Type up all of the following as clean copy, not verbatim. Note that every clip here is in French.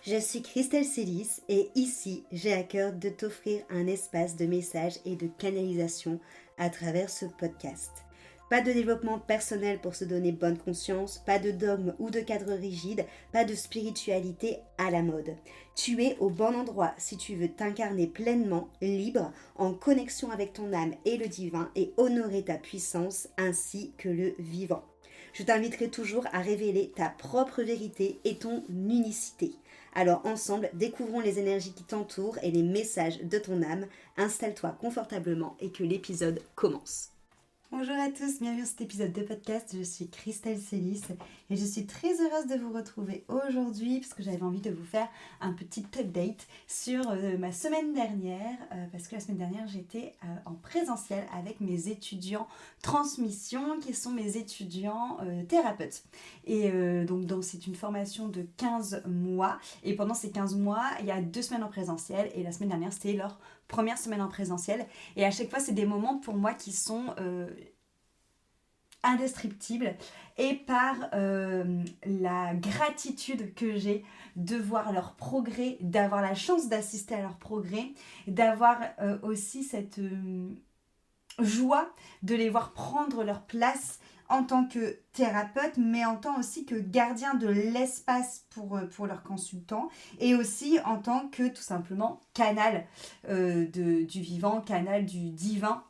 Je suis Christelle Célis et ici, j'ai à cœur de t'offrir un espace de messages et de canalisation à travers ce podcast. Pas de développement personnel pour se donner bonne conscience, pas de dogme ou de cadre rigide, pas de spiritualité à la mode. Tu es au bon endroit si tu veux t'incarner pleinement, libre, en connexion avec ton âme et le divin et honorer ta puissance ainsi que le vivant. Je t'inviterai toujours à révéler ta propre vérité et ton unicité. Alors ensemble, découvrons les énergies qui t'entourent et les messages de ton âme. Installe-toi confortablement et que l'épisode commence. Bonjour à tous, bienvenue dans cet épisode de podcast. Je suis Christelle Célis et je suis très heureuse de vous retrouver aujourd'hui parce que j'avais envie de vous faire un petit update sur ma semaine dernière parce que la semaine dernière j'étais en présentiel avec mes étudiants transmission qui sont mes étudiants thérapeutes. Et donc c'est une formation de 15 mois et pendant ces 15 mois il y a 2 semaines en présentiel et la semaine dernière c'était leur première semaine en présentiel et à chaque fois c'est des moments pour moi qui sont indescriptibles et par la gratitude que j'ai de voir leur progrès, d'avoir la chance d'assister à leur progrès, d'avoir aussi cette joie de les voir prendre leur place en tant que thérapeute, mais en tant aussi que gardien de l'espace pour leurs consultants, et aussi en tant que tout simplement canal du vivant, canal du divin,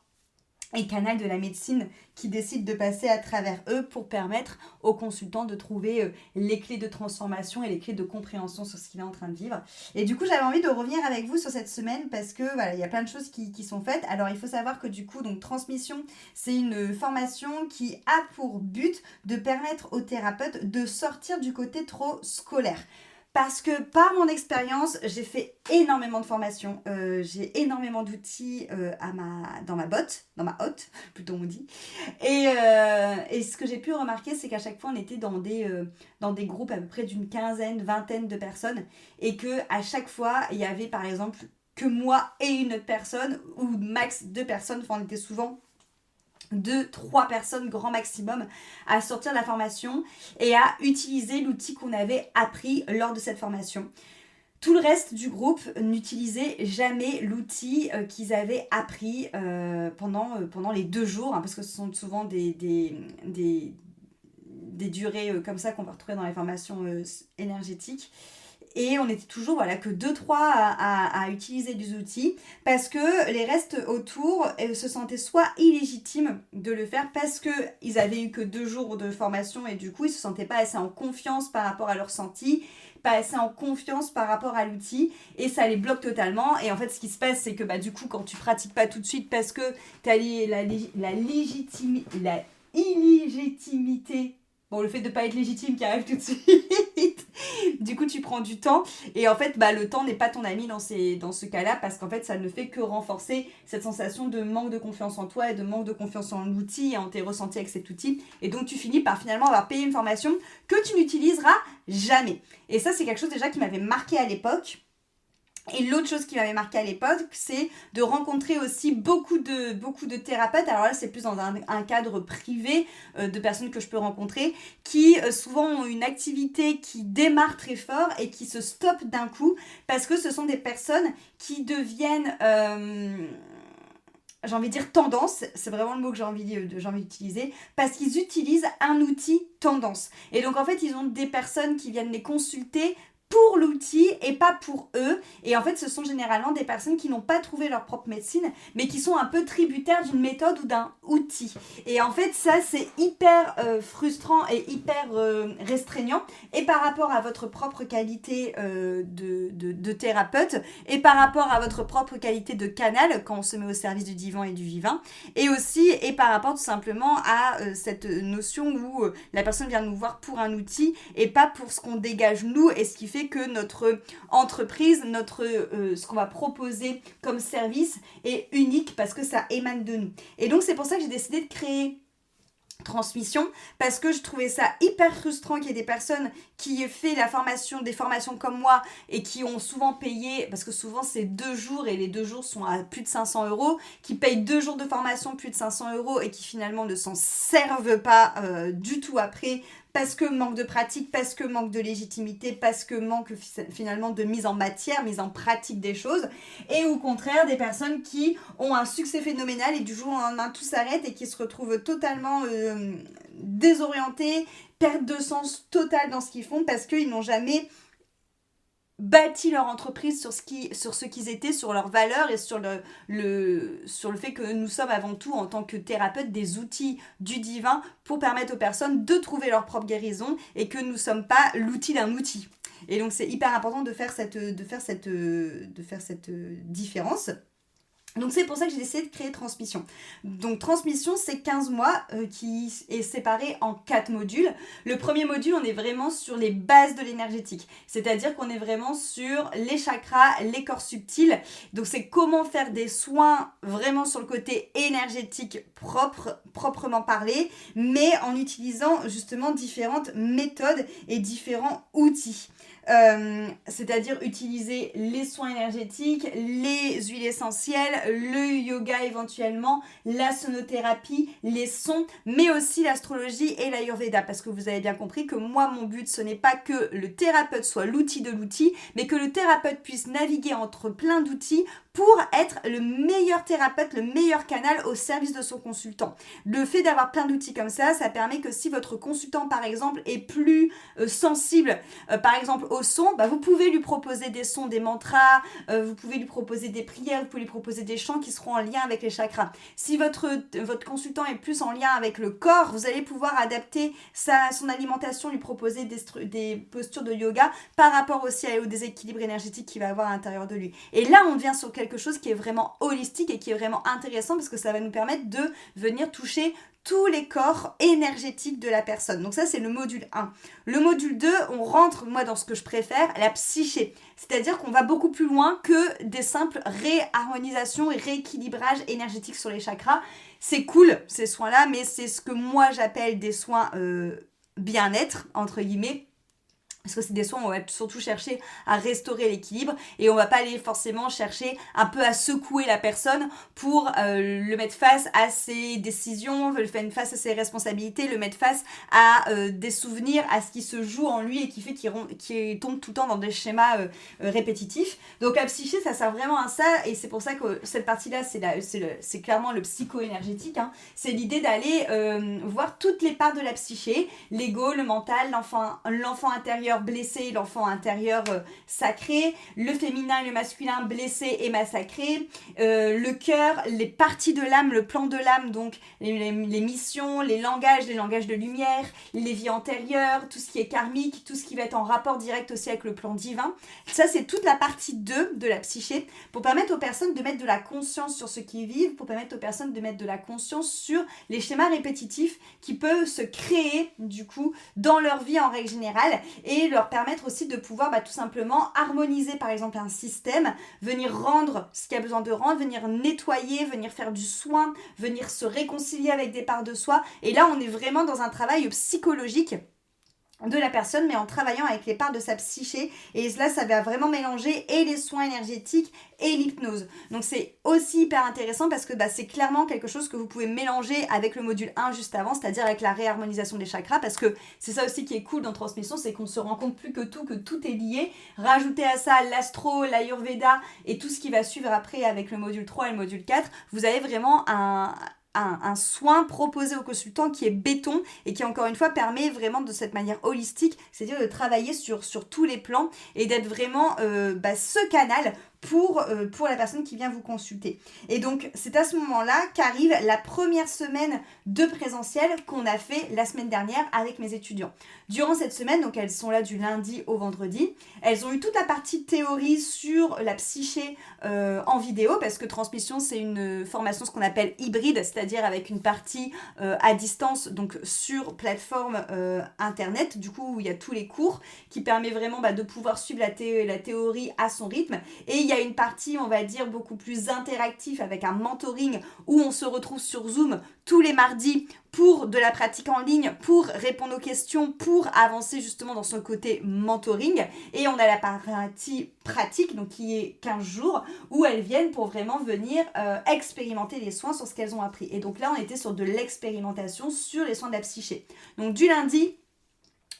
et canal de la médecine qui décide de passer à travers eux pour permettre aux consultants de trouver les clés de transformation et les clés de compréhension sur ce qu'il est en train de vivre. Et du coup, j'avais envie de revenir avec vous sur cette semaine parce que voilà, il y a plein de choses qui sont faites. Alors, il faut savoir que du coup, donc transmission, c'est une formation qui a pour but de permettre aux thérapeutes de sortir du côté trop scolaire. Parce que par mon expérience, j'ai fait énormément de formations, j'ai énormément d'outils dans ma hotte, plutôt on dit. Et ce que j'ai pu remarquer, c'est qu'à chaque fois, on était dans des groupes à peu près d'une quinzaine, vingtaine de personnes. Et qu'à chaque fois, il y avait par exemple que moi et une autre personne, ou max 2 personnes, enfin on était souvent 2-3 personnes grand maximum à sortir de la formation et à utiliser l'outil qu'on avait appris lors de cette formation. Tout le reste du groupe n'utilisait jamais l'outil qu'ils avaient appris pendant les 2 jours, parce que ce sont souvent des durées comme ça qu'on va retrouver dans les formations énergétiques. Et on était toujours que 2-3 à utiliser des outils parce que les restes autour se sentaient soit illégitimes de le faire parce qu'ils avaient eu que 2 jours de formation et du coup ils ne se sentaient pas assez en confiance par rapport à leur ressenti, pas assez en confiance par rapport à l'outil et ça les bloque totalement. Et en fait ce qui se passe c'est que du coup quand tu pratiques pas tout de suite parce que tu as la illégitimité, le fait de ne pas être légitime qui arrive tout de suite, du coup tu prends du temps et en fait le temps n'est pas ton ami dans ce cas-là parce qu'en fait ça ne fait que renforcer cette sensation de manque de confiance en toi et de manque de confiance en l'outil et en tes ressentis avec cet outil et donc tu finis par finalement avoir payé une formation que tu n'utiliseras jamais. Et ça c'est quelque chose déjà qui m'avait marqué à l'époque. Et l'autre chose qui m'avait marqué à l'époque, c'est de rencontrer aussi beaucoup de thérapeutes. Alors là, c'est plus dans un cadre privé de personnes que je peux rencontrer qui souvent ont une activité qui démarre très fort et qui se stoppe d'un coup parce que ce sont des personnes qui deviennent... j'ai envie de dire tendance, c'est vraiment le mot que j'ai envie d'utiliser, parce qu'ils utilisent un outil tendance. Et donc en fait, ils ont des personnes qui viennent les consulter pour l'outil et pas pour eux. Et en fait, ce sont généralement des personnes qui n'ont pas trouvé leur propre médecine, mais qui sont un peu tributaires d'une méthode ou d'un outil. Et en fait, ça, c'est hyper frustrant et hyper restreignant. Et par rapport à votre propre qualité de thérapeute, et par rapport à votre propre qualité de canal, quand on se met au service du divin et du vivant, et aussi, et par rapport tout simplement à cette notion où la personne vient nous voir pour un outil et pas pour ce qu'on dégage nous, et ce qui fait que notre entreprise, ce qu'on va proposer comme service est unique parce que ça émane de nous. Et donc c'est pour ça que j'ai décidé de créer transmission parce que je trouvais ça hyper frustrant qu'il y ait des personnes qui aient fait des formations comme moi et qui ont souvent payé, parce que souvent c'est 2 jours et les 2 jours sont à plus de 500 €, qui payent 2 jours de formation plus de 500 € et qui finalement ne s'en servent pas du tout après parce que manque de pratique, parce que manque de légitimité, parce que manque finalement de mise en matière, mise en pratique des choses, et au contraire des personnes qui ont un succès phénoménal et du jour au lendemain tout s'arrête et qui se retrouvent totalement désorientés, perte de sens totale dans ce qu'ils font parce qu'ils n'ont jamais bâti leur entreprise sur ce qu'ils étaient, sur leurs valeurs et sur le fait que nous sommes avant tout en tant que thérapeutes des outils du divin pour permettre aux personnes de trouver leur propre guérison et que nous ne sommes pas l'outil d'un outil. Et donc c'est hyper important de faire cette différence. Donc c'est pour ça que j'ai décidé de créer Transmission. Donc Transmission, c'est 15 mois qui est séparé en 4 modules. Le premier module, on est vraiment sur les bases de l'énergétique. C'est-à-dire qu'on est vraiment sur les chakras, les corps subtils. Donc c'est comment faire des soins vraiment sur le côté énergétique proprement parlé, mais en utilisant justement différentes méthodes et différents outils. C'est-à-dire utiliser les soins énergétiques, les huiles essentielles, le yoga éventuellement, la sonothérapie, les sons, mais aussi l'astrologie et l'ayurveda, parce que vous avez bien compris que moi, mon but, ce n'est pas que le thérapeute soit l'outil de l'outil, mais que le thérapeute puisse naviguer entre plein d'outils pour être le meilleur thérapeute, le meilleur canal au service de son consultant. Le fait d'avoir plein d'outils comme ça permet que si votre consultant, par exemple, est plus sensible, par exemple, au son, vous pouvez lui proposer des sons, des mantras, vous pouvez lui proposer des prières, vous pouvez lui proposer des chants qui seront en lien avec les chakras. Si votre consultant est plus en lien avec le corps, vous allez pouvoir adapter son alimentation, lui proposer des postures de yoga par rapport aussi au déséquilibre énergétique qu'il va avoir à l'intérieur de lui. Et là, on vient sur quelque chose qui est vraiment holistique et qui est vraiment intéressant parce que ça va nous permettre de venir toucher tous les corps énergétiques de la personne. Donc ça, c'est le module 1. Le module 2, on rentre, moi, dans ce que je préfère, la psyché. C'est-à-dire qu'on va beaucoup plus loin que des simples réharmonisations et rééquilibrages énergétiques sur les chakras. C'est cool, ces soins-là, mais c'est ce que moi, j'appelle des soins bien-être, entre guillemets. Parce que c'est des soins où on va surtout chercher à restaurer l'équilibre et on va pas aller forcément chercher un peu à secouer la personne pour le mettre face à ses décisions, le mettre face à ses responsabilités, le mettre face à des souvenirs, à ce qui se joue en lui et qui fait qu'il tombe tout le temps dans des schémas répétitifs. Donc la psyché, ça sert vraiment à ça et c'est pour ça que cette partie-là, c'est clairement le psycho-énergétique. Hein. C'est l'idée d'aller voir toutes les parts de la psyché, l'ego, le mental, l'enfant intérieur blessé, l'enfant intérieur sacré, le féminin et le masculin blessé et massacré, le cœur, les parties de l'âme, le plan de l'âme, donc les missions, les langages de lumière, les vies antérieures, tout ce qui est karmique, tout ce qui va être en rapport direct aussi avec le plan divin. Ça, c'est toute la partie 2 de la psyché pour permettre aux personnes de mettre de la conscience sur ce qu'ils vivent, pour permettre aux personnes de mettre de la conscience sur les schémas répétitifs qui peuvent se créer du coup dans leur vie en règle générale et leur permettre aussi de pouvoir tout simplement harmoniser par exemple un système, venir rendre ce qu'il y a besoin de rendre, venir nettoyer, venir faire du soin, venir se réconcilier avec des parts de soi. Et là, on est vraiment dans un travail psychologique de la personne, mais en travaillant avec les parts de sa psyché. Et là, ça va vraiment mélanger et les soins énergétiques et l'hypnose. Donc, c'est aussi hyper intéressant parce que c'est clairement quelque chose que vous pouvez mélanger avec le module 1 juste avant, c'est-à-dire avec la réharmonisation des chakras, parce que c'est ça aussi qui est cool dans Transmission, c'est qu'on se rend compte plus que tout est lié. Rajoutez à ça l'astro, l'ayurveda et tout ce qui va suivre après avec le module 3 et le module 4, vous avez vraiment un soin proposé au consultant qui est béton et qui encore une fois permet vraiment de cette manière holistique, c'est-à-dire de travailler sur tous les plans et d'être vraiment ce canal pour la personne qui vient vous consulter. Et donc, c'est à ce moment-là qu'arrive la première semaine de présentiel qu'on a fait la semaine dernière avec mes étudiants. Durant cette semaine, donc elles sont là du lundi au vendredi, elles ont eu toute la partie théorie sur la psyché en vidéo, parce que Transmission, c'est une formation, ce qu'on appelle hybride, c'est-à-dire avec une partie à distance, donc sur plateforme internet, du coup, où il y a tous les cours, qui permet vraiment de pouvoir suivre la théorie à son rythme. Et il y a une partie, on va dire, beaucoup plus interactive avec un mentoring où on se retrouve sur Zoom tous les mardis pour de la pratique en ligne, pour répondre aux questions, pour avancer justement dans son côté mentoring. Et on a la partie pratique, donc qui est 15 jours, où elles viennent pour vraiment venir expérimenter les soins sur ce qu'elles ont appris. Et donc là, on était sur de l'expérimentation sur les soins de la psyché. Donc du lundi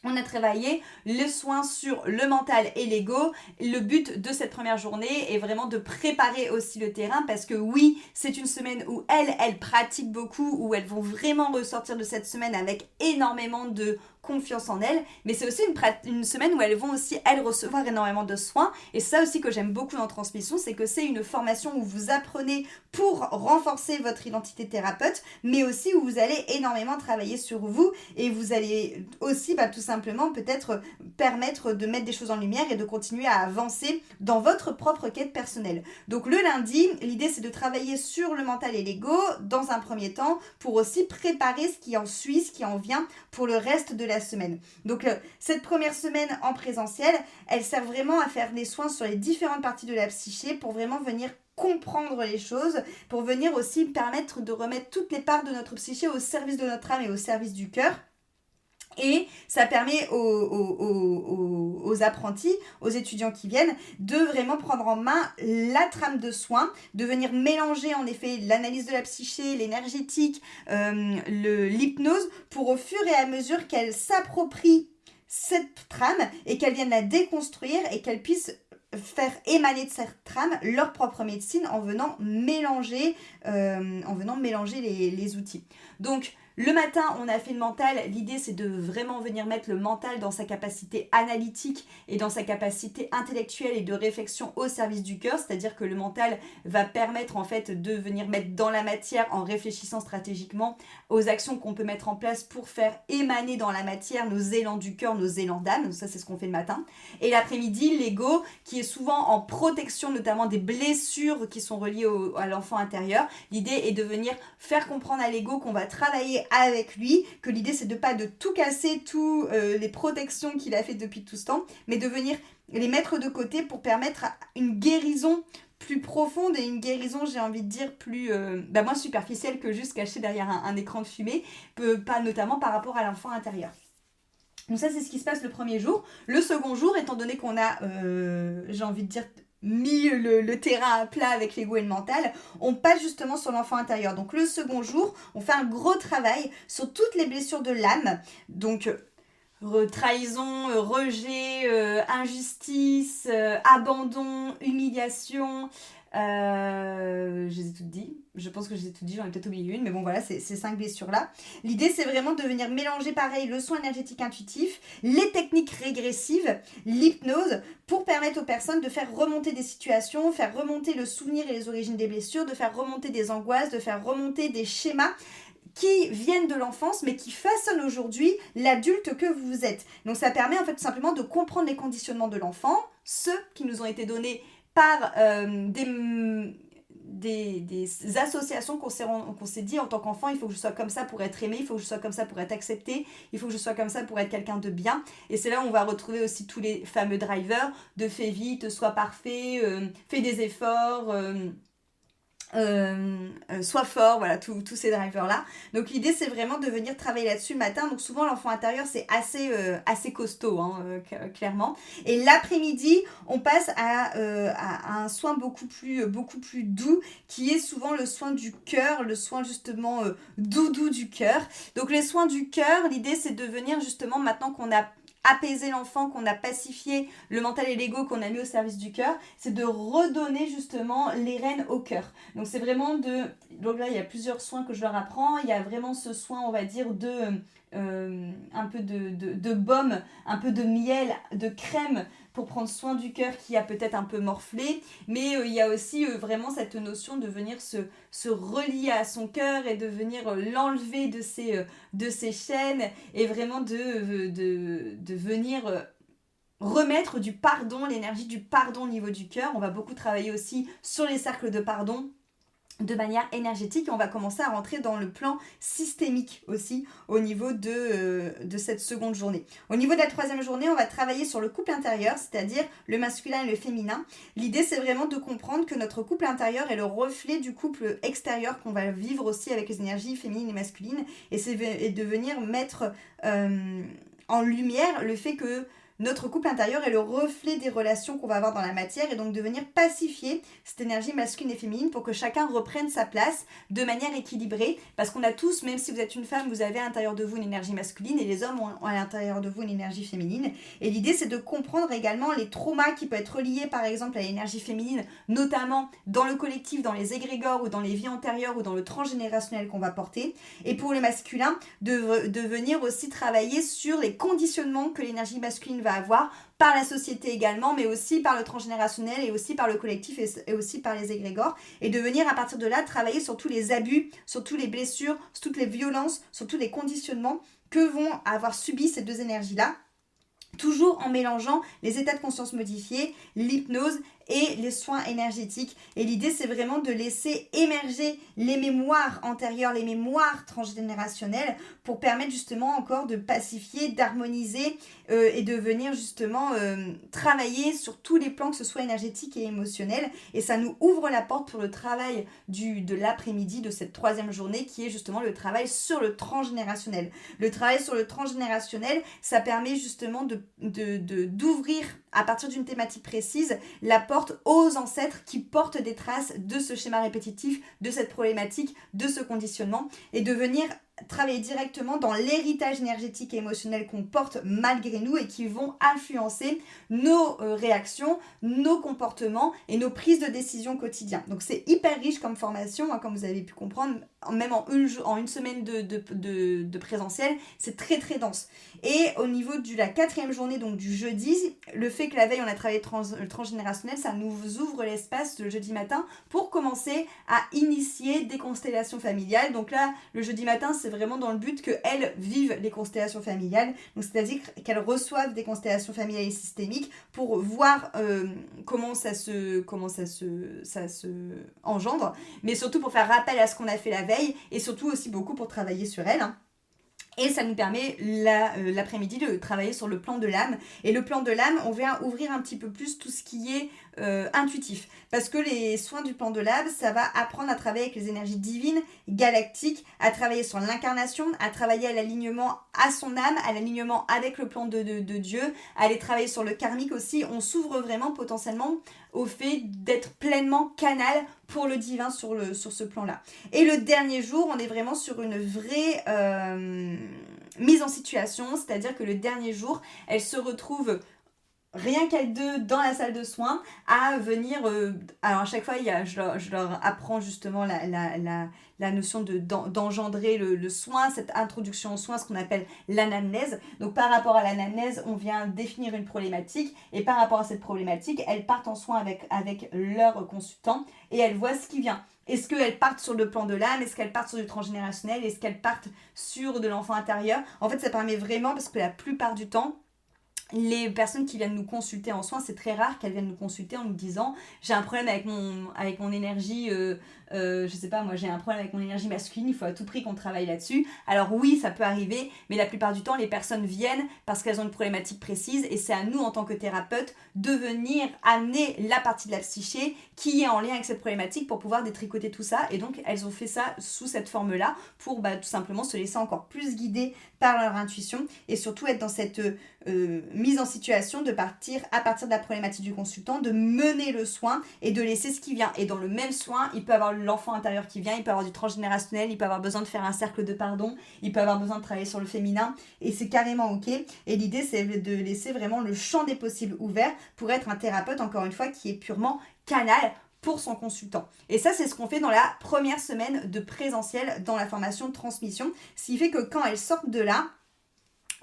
On a travaillé le soin sur le mental et l'ego. Le but de cette première journée est vraiment de préparer aussi le terrain parce que oui, c'est une semaine où elles pratiquent beaucoup, où elles vont vraiment ressortir de cette semaine avec énormément de confiance en elles, mais c'est aussi une semaine où elles vont aussi, elles, recevoir énormément de soins. Et ça aussi que j'aime beaucoup dans Transmission, c'est que c'est une formation où vous apprenez pour renforcer votre identité thérapeute, mais aussi où vous allez énormément travailler sur vous et vous allez aussi tout simplement peut-être permettre de mettre des choses en lumière et de continuer à avancer dans votre propre quête personnelle. Donc le lundi, l'idée c'est de travailler sur le mental et l'ego dans un premier temps pour aussi préparer ce qui en suit, ce qui en vient pour le reste de la semaine. Donc cette première semaine en présentiel, elle sert vraiment à faire des soins sur les différentes parties de la psyché pour vraiment venir comprendre les choses, pour venir aussi permettre de remettre toutes les parts de notre psyché au service de notre âme et au service du cœur. Et ça permet aux apprentis, aux étudiants qui viennent, de vraiment prendre en main la trame de soins, de venir mélanger en effet l'analyse de la psyché, l'énergétique, l'hypnose, pour au fur et à mesure qu'elles s'approprient cette trame et qu'elles viennent la déconstruire et qu'elles puissent faire émaner de cette trame leur propre médecine en venant mélanger les outils. Donc, le matin, on a fait le mental. L'idée, c'est de vraiment venir mettre le mental dans sa capacité analytique et dans sa capacité intellectuelle et de réflexion au service du cœur. C'est-à-dire que le mental va permettre en fait de venir mettre dans la matière en réfléchissant stratégiquement aux actions qu'on peut mettre en place pour faire émaner dans la matière nos élans du cœur, nos élans d'âme. Donc ça, c'est ce qu'on fait le matin. Et l'après-midi, l'ego, qui est souvent en protection notamment des blessures qui sont reliées à l'enfant intérieur. L'idée est de venir faire comprendre à l'ego qu'on va travailler avec lui, que l'idée c'est de pas de tout casser, toutes les protections qu'il a fait depuis tout ce temps, mais de venir les mettre de côté pour permettre une guérison plus profonde et une guérison, j'ai envie de dire, plus moins superficielle que juste cachée derrière un écran de fumée, pas notamment par rapport à l'enfant intérieur. Donc ça, c'est ce qui se passe le premier jour. Le second jour, étant donné qu'on a, j'ai envie de dire, mis le terrain à plat avec l'ego et le mental, on passe justement sur l'enfant intérieur. Donc le second jour, on fait un gros travail sur toutes les blessures de l'âme. Donc trahison, rejet, injustice, abandon, humiliation. Je les ai toutes dit. Je pense que je les ai toutes dit, j'en ai peut-être oublié une, mais bon voilà, ces 5 blessures-là. L'idée, c'est vraiment de venir mélanger pareil le soin énergétique intuitif, les techniques régressives, l'hypnose, pour permettre aux personnes de faire remonter des situations, faire remonter le souvenir et les origines des blessures, de faire remonter des angoisses, de faire remonter des schémas qui viennent de l'enfance, mais qui façonnent aujourd'hui l'adulte que vous êtes. Donc ça permet en fait tout simplement de comprendre les conditionnements de l'enfant, ceux qui nous ont été donnés par des associations qu'on s'est dit en tant qu'enfant, il faut que je sois comme ça pour être aimé, il faut que je sois comme ça pour être accepté, il faut que je sois comme ça pour être quelqu'un de bien. Et c'est là où on va retrouver aussi tous les fameux drivers de fais vite, sois parfait, fais des efforts, sois fort, voilà, tous ces drivers là. Donc l'idée c'est vraiment de venir travailler là-dessus le matin. Donc souvent l'enfant intérieur c'est assez costaud, clairement. Et l'après-midi on passe à un soin beaucoup plus doux, qui est souvent le soin du cœur, le soin justement doudou du cœur. Donc les soins du cœur, l'idée c'est de venir justement, maintenant qu'on a apaiser l'enfant, qu'on a pacifié le mental et l'ego, qu'on a mis au service du cœur, c'est de redonner justement les rênes au cœur. Donc c'est vraiment donc là il y a plusieurs soins que je leur apprends, il y a vraiment ce soin on va dire un peu de baume, un peu de miel, de crème pour prendre soin du cœur qui a peut-être un peu morflé, mais il y a aussi vraiment cette notion de venir se relier à son cœur et de venir l'enlever de ses chaînes et vraiment de venir remettre du pardon, l'énergie du pardon au niveau du cœur. On va beaucoup travailler aussi sur les cercles de pardon de manière énergétique et on va commencer à rentrer dans le plan systémique aussi au niveau de cette seconde journée. Au niveau de la troisième journée, on va travailler sur le couple intérieur, c'est-à-dire le masculin et le féminin. L'idée, c'est vraiment de comprendre que notre couple intérieur est le reflet du couple extérieur qu'on va vivre aussi avec les énergies féminines et masculines et de venir mettre en lumière le fait que notre couple intérieur est le reflet des relations qu'on va avoir dans la matière et donc de venir pacifier cette énergie masculine et féminine pour que chacun reprenne sa place de manière équilibrée. Parce qu'on a tous, même si vous êtes une femme, vous avez à l'intérieur de vous une énergie masculine et les hommes ont à l'intérieur de vous une énergie féminine. Et l'idée, c'est de comprendre également les traumas qui peuvent être reliés par exemple à l'énergie féminine, notamment dans le collectif, dans les égrégores ou dans les vies antérieures ou dans le transgénérationnel qu'on va porter. Et pour le masculin, de venir aussi travailler sur les conditionnements que l'énergie masculine va avoir par la société également, mais aussi par le transgénérationnel et aussi par le collectif et aussi par les égrégores, et de venir à partir de là travailler sur tous les abus, sur toutes les blessures, sur toutes les violences, sur tous les conditionnements que vont avoir subi ces deux énergies-là, toujours en mélangeant les états de conscience modifiés, l'hypnose et les soins énergétiques. Et l'idée, c'est vraiment de laisser émerger les mémoires antérieures, les mémoires transgénérationnelles pour permettre justement encore de pacifier, d'harmoniser et de venir justement travailler sur tous les plans, que ce soit énergétique et émotionnel. Et ça nous ouvre la porte pour le travail de l'après-midi, de cette 3e journée, qui est justement le travail sur le transgénérationnel. Le travail sur le transgénérationnel, ça permet justement d'ouvrir à partir d'une thématique précise la porte aux ancêtres qui portent des traces de ce schéma répétitif, de cette problématique, de ce conditionnement, et de venir travailler directement dans l'héritage énergétique et émotionnel qu'on porte malgré nous et qui vont influencer nos réactions, nos comportements et nos prises de décision quotidiennes. Donc c'est hyper riche comme formation, hein, comme vous avez pu comprendre, même en une semaine de présentiel, c'est très très dense. Et au niveau de la 4e journée, donc du jeudi, le fait que la veille on a travaillé le transgénérationnel, ça nous ouvre l'espace le jeudi matin pour commencer à initier des constellations familiales. Donc là, le jeudi matin, c'est vraiment dans le but qu'elles vivent les constellations familiales, donc c'est-à-dire qu'elles reçoivent des constellations familiales et systémiques pour voir comment ça se engendre, mais surtout pour faire rappel à ce qu'on a fait la veille et surtout aussi beaucoup pour travailler sur elles. Hein. Et ça nous permet l'après-midi de travailler sur le plan de l'âme. Et le plan de l'âme, on vient ouvrir un petit peu plus tout ce qui est intuitif. Parce que les soins du plan de l'âme, ça va apprendre à travailler avec les énergies divines, galactiques, à travailler sur l'incarnation, à travailler à l'alignement à son âme, à l'alignement avec le plan de Dieu, à aller travailler sur le karmique aussi. On s'ouvre vraiment potentiellement au fait d'être pleinement canal pour le divin sur ce plan-là. Et le dernier jour, on est vraiment sur une vraie mise en situation, c'est-à-dire que le dernier jour, elle se retrouve rien qu'elles deux dans la salle de soins à venir alors à chaque fois je leur apprends justement la notion d'engendrer le soin, cette introduction au soin, ce qu'on appelle l'anamnèse. Donc par rapport à l'anamnèse, on vient définir une problématique et par rapport à cette problématique, elles partent en soin avec leur consultant et elles voient ce qui vient. Est-ce qu'elles partent sur le plan de l'âme? Est-ce qu'elles partent sur du transgénérationnel? Est-ce qu'elles partent sur de l'enfant intérieur? En fait, ça permet vraiment, parce que la plupart du temps, les personnes qui viennent nous consulter en soins, c'est très rare qu'elles viennent nous consulter en nous disant j'ai un problème avec mon énergie, je sais pas moi, j'ai un problème avec mon énergie masculine, il faut à tout prix qu'on travaille là-dessus. Alors oui, ça peut arriver, mais la plupart du temps, les personnes viennent parce qu'elles ont une problématique précise et c'est à nous en tant que thérapeutes de venir amener la partie de la psyché qui est en lien avec cette problématique pour pouvoir détricoter tout ça. Et donc elles ont fait ça sous cette forme-là pour tout simplement se laisser encore plus guider par leur intuition et surtout être dans cette mise en situation de partir à partir de la problématique du consultant, de mener le soin et de laisser ce qui vient. Et dans le même soin, il peut avoir l'enfant intérieur qui vient, il peut avoir du transgénérationnel, il peut avoir besoin de faire un cercle de pardon, il peut avoir besoin de travailler sur le féminin et c'est carrément ok. Et l'idée, c'est de laisser vraiment le champ des possibles ouvert pour être un thérapeute, encore une fois, qui est purement canal pour son consultant. Et ça, c'est ce qu'on fait dans la première semaine de présentiel dans la formation de transmission. Ce qui fait que quand elles sortent de là,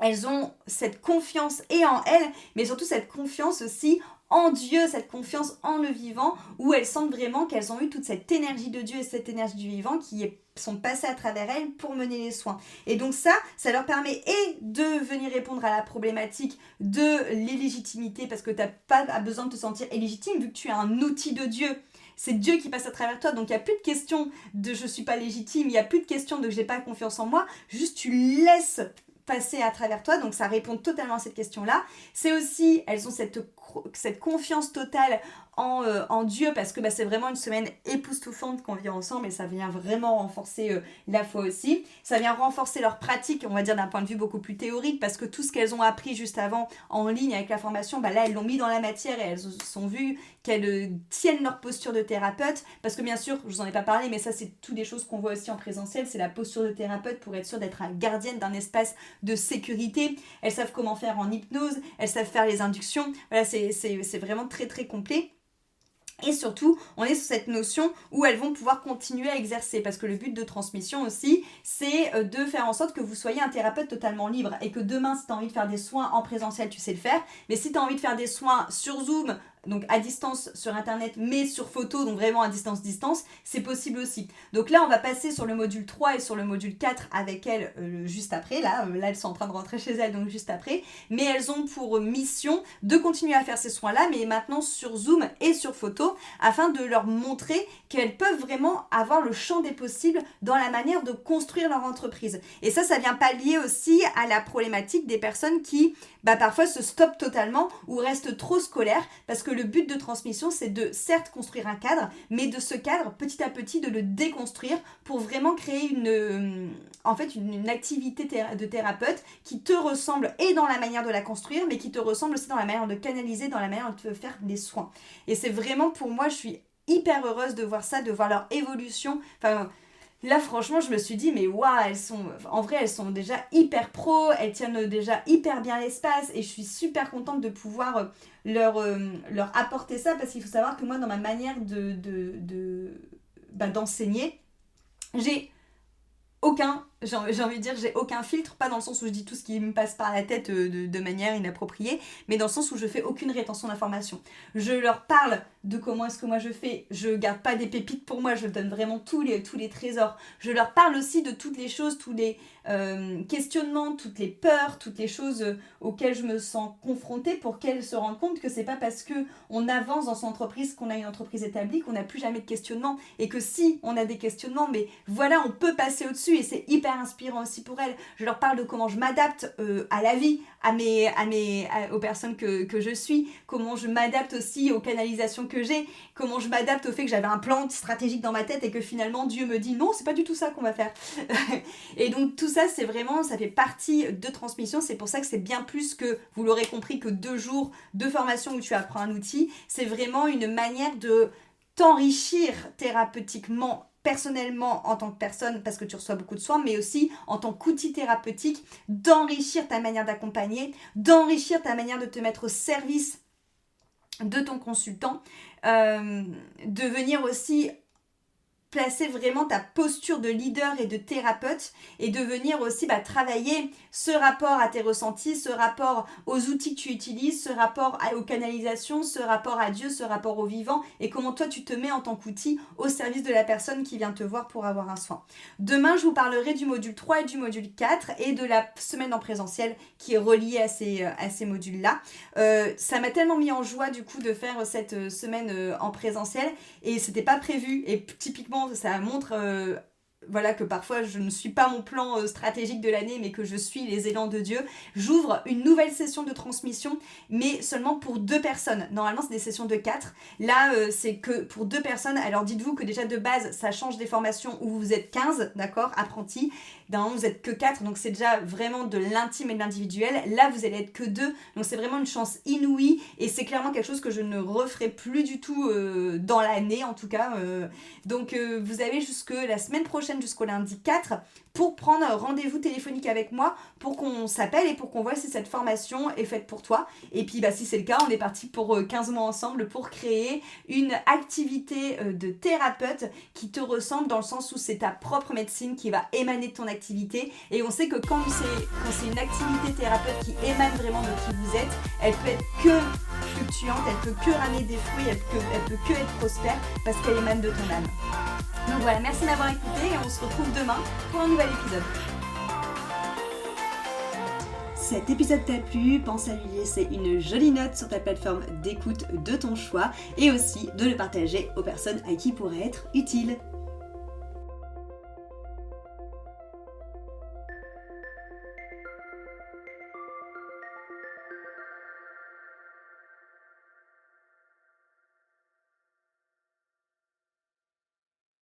elles ont cette confiance et en elles, mais surtout cette confiance aussi en Dieu, cette confiance en le vivant, où elles sentent vraiment qu'elles ont eu toute cette énergie de Dieu et cette énergie du vivant qui sont passées à travers elles pour mener les soins. Et donc ça leur permet et de venir répondre à la problématique de l'illégitimité, parce que tu n'as pas besoin de te sentir illégitime vu que tu es un outil de Dieu. C'est Dieu qui passe à travers toi, donc il n'y a plus de question de je suis pas légitime, il n'y a plus de question de j'ai pas confiance en moi, juste tu laisses passer à travers toi, donc ça répond totalement à cette question-là. C'est aussi, elles ont cette confiance totale en Dieu, parce que c'est vraiment une semaine époustouflante qu'on vit ensemble, et ça vient vraiment renforcer la foi aussi. Ça vient renforcer leur pratique, on va dire d'un point de vue beaucoup plus théorique, parce que tout ce qu'elles ont appris juste avant en ligne avec la formation, là elles l'ont mis dans la matière et elles sont vues qu'elles tiennent leur posture de thérapeute, parce que bien sûr, je vous en ai pas parlé, mais ça c'est toutes des choses qu'on voit aussi en présentiel, c'est la posture de thérapeute pour être sûr d'être la gardienne d'un espace de sécurité. Elles savent comment faire en hypnose, elles savent faire les inductions, voilà, c'est vraiment très très complet. Et surtout, on est sur cette notion où elles vont pouvoir continuer à exercer, parce que le but de transmission aussi, c'est de faire en sorte que vous soyez un thérapeute totalement libre, et que demain, si tu as envie de faire des soins en présentiel, tu sais le faire, mais si tu as envie de faire des soins sur Zoom, donc à distance sur internet, mais sur photo, donc vraiment à distance, c'est possible aussi. Donc là, on va passer sur le module 3 et sur le module 4 avec elles juste après. Là, elles sont en train de rentrer chez elles, donc juste après. Mais elles ont pour mission de continuer à faire ces soins-là, mais maintenant sur Zoom et sur photo, afin de leur montrer qu'elles peuvent vraiment avoir le champ des possibles dans la manière de construire leur entreprise. Et ça vient pallier aussi à la problématique des personnes qui, parfois se stoppent totalement ou restent trop scolaires, parce que le but de transmission, c'est de certes construire un cadre, mais de ce cadre, petit à petit, de le déconstruire pour vraiment créer une activité de thérapeute qui te ressemble, et dans la manière de la construire, mais qui te ressemble aussi dans la manière de canaliser, dans la manière de faire des soins. Et c'est vraiment, pour moi, je suis hyper heureuse de voir ça, de voir leur évolution. Là, franchement, je me suis dit, mais waouh, elles sont déjà hyper pro, elles tiennent déjà hyper bien l'espace, et je suis super contente de pouvoir leur apporter ça, parce qu'il faut savoir que moi, dans ma manière d'enseigner, j'ai envie de dire, j'ai aucun filtre, pas dans le sens où je dis tout ce qui me passe par la tête de manière inappropriée, mais dans le sens où je fais aucune rétention d'informations. Je leur parle de comment est-ce que moi je fais, je garde pas des pépites pour moi, je donne vraiment tous les trésors. Je leur parle aussi de toutes les choses, tous les questionnements, toutes les peurs, toutes les choses auxquelles je me sens confrontée, pour qu'elles se rendent compte que c'est pas parce que on avance dans son entreprise, qu'on a une entreprise établie, qu'on n'a plus jamais de questionnement, et que si on a des questionnements, mais voilà, on peut passer au-dessus, et c'est hyper inspirant aussi pour elles. Je leur parle de comment je m'adapte à la vie, aux personnes que je suis, comment je m'adapte aussi aux canalisations que j'ai, comment je m'adapte au fait que j'avais un plan stratégique dans ma tête et que finalement Dieu me dit non, c'est pas du tout ça qu'on va faire. Et donc tout ça, c'est vraiment, ça fait partie de transmission. C'est pour ça que c'est bien plus que, vous l'aurez compris, que 2 jours de formation où tu apprends un outil. C'est vraiment une manière de t'enrichir thérapeutiquement, personnellement, en tant que personne, parce que tu reçois beaucoup de soins, mais aussi en tant qu'outil thérapeutique, d'enrichir ta manière d'accompagner, d'enrichir ta manière de te mettre au service de ton consultant, de venir aussi placer vraiment ta posture de leader et de thérapeute, et de venir aussi travailler ce rapport à tes ressentis, ce rapport aux outils que tu utilises, ce rapport aux canalisations, ce rapport à Dieu, ce rapport au vivant, et comment toi tu te mets en tant qu'outil au service de la personne qui vient te voir pour avoir un soin. Demain, je vous parlerai du module 3 et du module 4 et de la semaine en présentiel qui est reliée à ces modules-là. Ça m'a tellement mis en joie du coup de faire cette semaine en présentiel, et c'était pas prévu, et typiquement ça montre que parfois je ne suis pas mon plan stratégique de l'année, mais que je suis les élans de Dieu. J'ouvre une nouvelle session de transmission, mais seulement pour 2 personnes. Normalement, c'est des sessions de 4. Là, c'est que pour 2 personnes. Alors, dites-vous que déjà de base, ça change des formations où vous êtes 15, d'accord, apprentis. Normalement, vous êtes que 4, donc c'est déjà vraiment de l'intime et de l'individuel. Là, vous allez être que 2, donc c'est vraiment une chance inouïe, et c'est clairement quelque chose que je ne referai plus du tout dans l'année, en tout cas. Donc, vous avez jusque la semaine prochaine, jusqu'au lundi 4, pour prendre rendez-vous téléphonique avec moi, pour qu'on s'appelle et pour qu'on voit si cette formation est faite pour toi. Et puis si c'est le cas, on est parti pour 15 mois ensemble pour créer une activité de thérapeute qui te ressemble, dans le sens où c'est ta propre médecine qui va émaner de ton activité. Et on sait que quand c'est une activité thérapeute qui émane vraiment de qui vous êtes, elle peut être que fluctuante, elle peut que ramener des fruits, elle peut que être prospère, parce qu'elle émane de ton âme. Donc voilà, merci d'avoir écouté, et on se retrouve demain pour un nouvel épisode. Cet épisode t'a plu, pense à lui laisser une jolie note sur ta plateforme d'écoute de ton choix, et aussi de le partager aux personnes à qui il pourrait être utile.